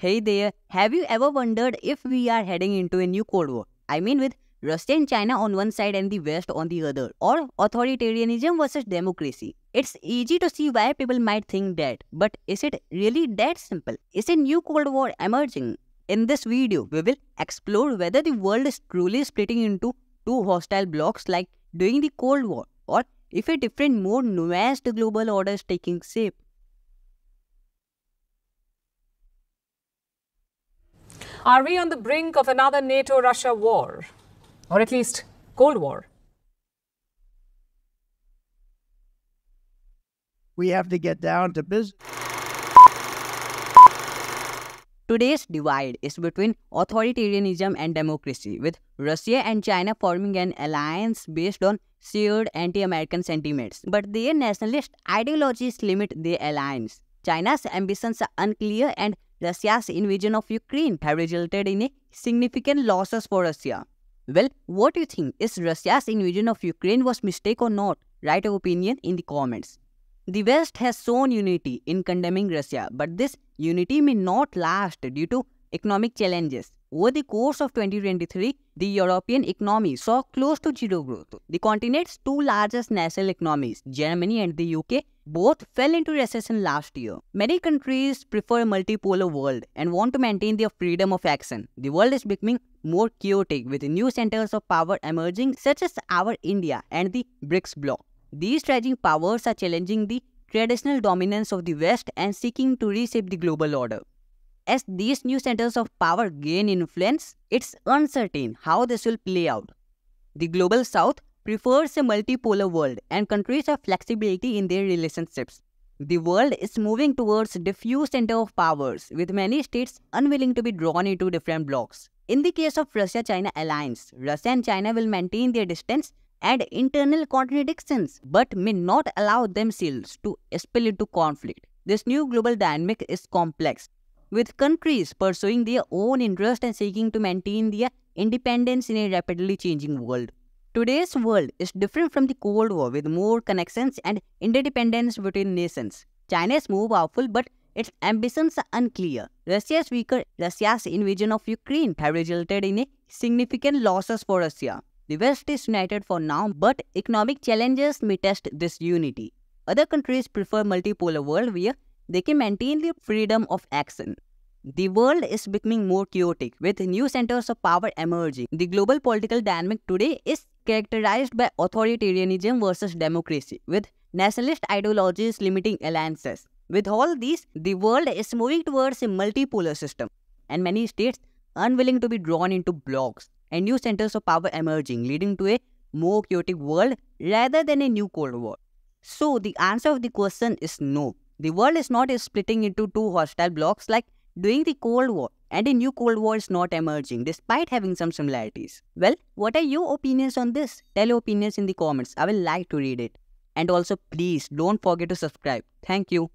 Hey there, have you ever wondered if we are heading into a new Cold War? I mean, with Russia and China on one side and the West on the other, or authoritarianism versus democracy. It's easy to see why people might think that, but is it really that simple? Is a new Cold War emerging? In this video, we will explore whether the world is truly splitting into two hostile blocs like during the Cold War, or if a different, more nuanced global order is taking shape. Are we on the brink of another NATO-Russia war? Or at least Cold War? We have to get down to business. Today's divide is between authoritarianism and democracy, with Russia and China forming an alliance based on shared anti-American sentiments. But their nationalist ideologies limit their alliance. China's ambitions are unclear, and Russia's invasion of Ukraine have resulted in a significant losses for Russia. Well, what do you think? Is Russia's invasion of Ukraine was mistake or not? Write your opinion in the comments. The West has shown unity in condemning Russia, but this unity may not last due to economic challenges. Over the course of 2023, the European economy saw close to zero growth. The continent's two largest national economies, Germany and the UK, both fell into recession last year. Many countries prefer a multipolar world and want to maintain their freedom of action. The world is becoming more chaotic with new centers of power emerging, such as our India and the BRICS bloc. These rising powers are challenging the traditional dominance of the West and seeking to reshape the global order. As these new centers of power gain influence, it's uncertain how this will play out. The global South prefers a multipolar world, and countries have flexibility in their relationships. The world is moving towards diffuse center of powers, with many states unwilling to be drawn into different blocs. In the case of Russia-China alliance, Russia and China will maintain their distance and internal contradictions, but may not allow themselves to spill into conflict. This new global dynamic is complex, with countries pursuing their own interests and seeking to maintain their independence in a rapidly changing world. Today's world is different from the Cold War, with more connections and interdependence between nations. China is more powerful, but its ambitions are unclear. Russia is weaker. Russia's invasion of Ukraine have resulted in a significant losses for Russia. The West is united for now, but economic challenges may test this unity. Other countries prefer multipolar world where they can maintain their freedom of action. The world is becoming more chaotic, with new centers of power emerging. The global political dynamic today is characterized by authoritarianism versus democracy, with nationalist ideologies limiting alliances. With all these, the world is moving towards a multipolar system, and many states unwilling to be drawn into blocs, and new centers of power emerging, leading to a more chaotic world rather than a new Cold War. So, the answer of the question is no. The world is not splitting into two hostile blocs like during the Cold War, and a new Cold War is not emerging despite having some similarities. Well, what are your opinions on this? Tell your opinions in the comments. I will like to read it. And also, please don't forget to subscribe. Thank you.